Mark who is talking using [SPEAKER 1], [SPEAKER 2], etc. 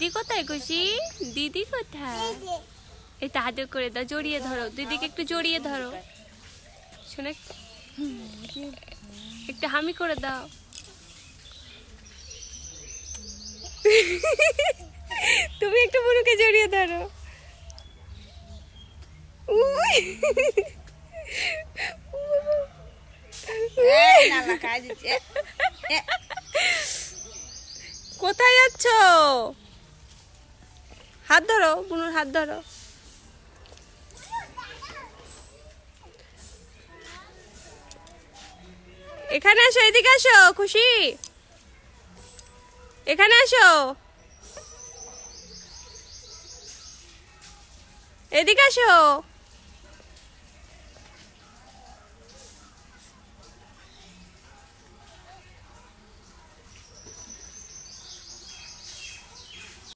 [SPEAKER 1] দিদি কোথায় খুশি? দিদি কোথায়? এই তো আদর করে দাও, জড়িয়ে ধরো, দিদিকে একটু জড়িয়ে ধরো। শোনে একটু হামি করে দাও। তুমি একটু বুনুকে জড়িয়ে ধরো। কোথায় যাচ্ছ? হাত ধরো, বুনুর হাত ধরো। এখানে আসো, এদিকে আসো খুশি, এখানে আসো, এদিকে আসো।